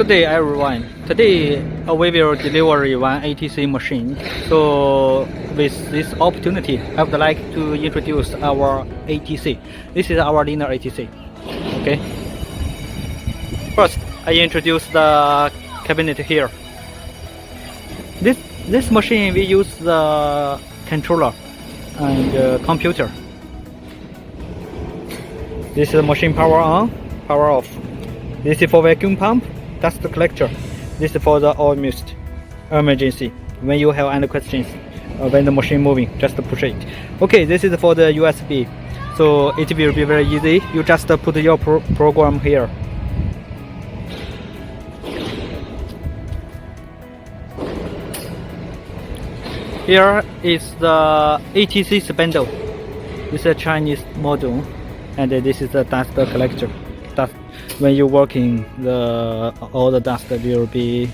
Good day everyone. Today we will deliver one ATC machine. So with this opportunity, I would like to introduce our ATC. This is our linear ATC. Okay. First, I introduce the cabinet here. This machine we use the controller and computer. This is machine power on, power off. This is for vacuum pump, dust collector. This is for the oil mist emergency. When you have any questions, when the machine moving, just push it. Okay, this is for the USB. So it will be very easy. You just put your program here. Here is the ATC spindle. This is a Chinese model, and this is the dust collector. Dust. When you're working, all the dust will be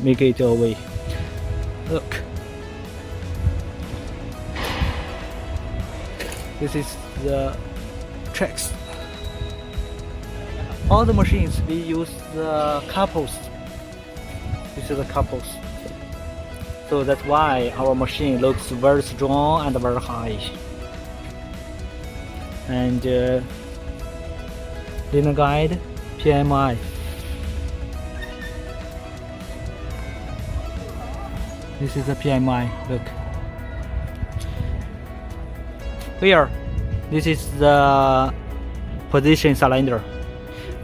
make it away. Look, this is the tracks. All the machines we use the couples. This is the couples. So that's why our machine looks very strong and very high. And linear guide, PMI. This is the PMI. Look. Here, this is the position cylinder.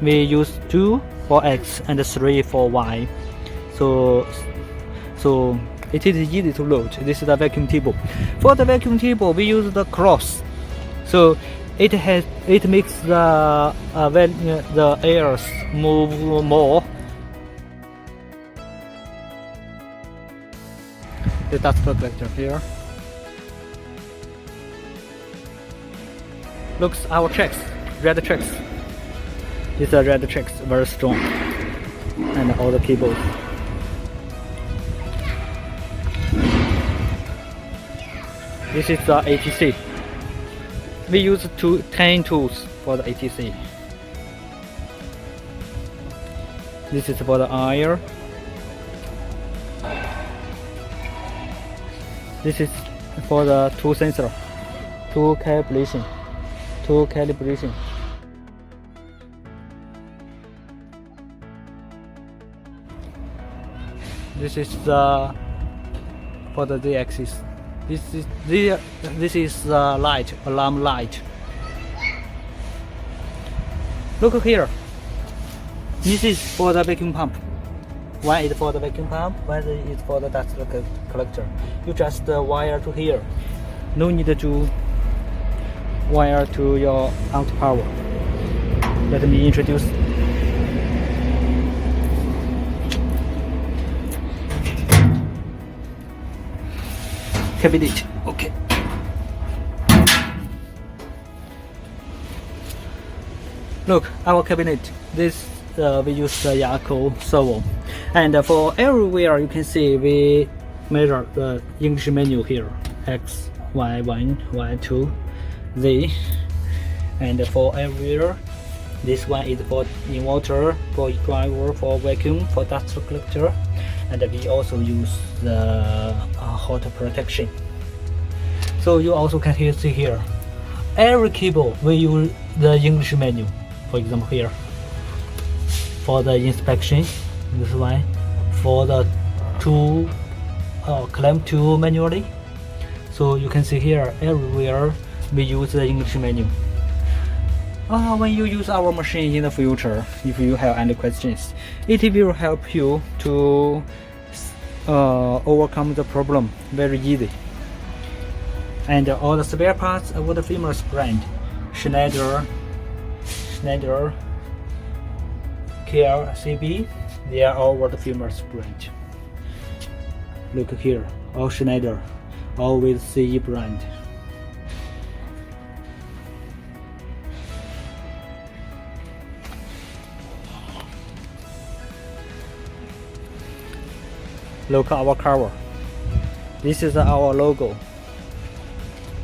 We use 2 for X and 3 for Y. So it is easy to load. This is the vacuum table. For the vacuum table, we use the cross. So it makes the airs move more. The dust collector here. Looks our tracks, red tracks. These are red tracks, very strong, and all the cables. This is the ATC. We use 10 tools for the ATC. This is for the air. This is for the tool sensor, tool calibration. This is for the Z-axis. This is the light, alarm light. Look here. This is for the vacuum pump. One is for the vacuum pump, one is for the dust collector. You just wire to here. No need to wire to your out power. Let me introduce. Cabinet. Okay. Look, our cabinet. This we use the Yako servo, and for everywhere you can see we measure the English menu here: X, Y1, Y2, Z, and for everywhere. This one is for inverter, for driver, for vacuum, for dust collector, and we also use the hot protection. So you also can see here, every cable we use the English menu. For example here, for the inspection, this one, for the tool, clamp tool manually. So you can see here, everywhere we use the English menu. When you use our machine in the future, if you have any questions, it will help you to overcome the problem very easy. And all the spare parts of the famous brand, Schneider, KRCB, they are all the famous brand. Look here, all Schneider, all with CE brand. Look at our cover. This is our logo.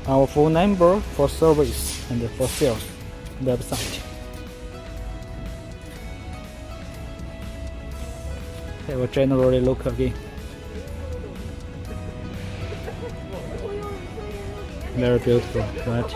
Our phone number for service and for sales website. It will generally look again. Very beautiful, right?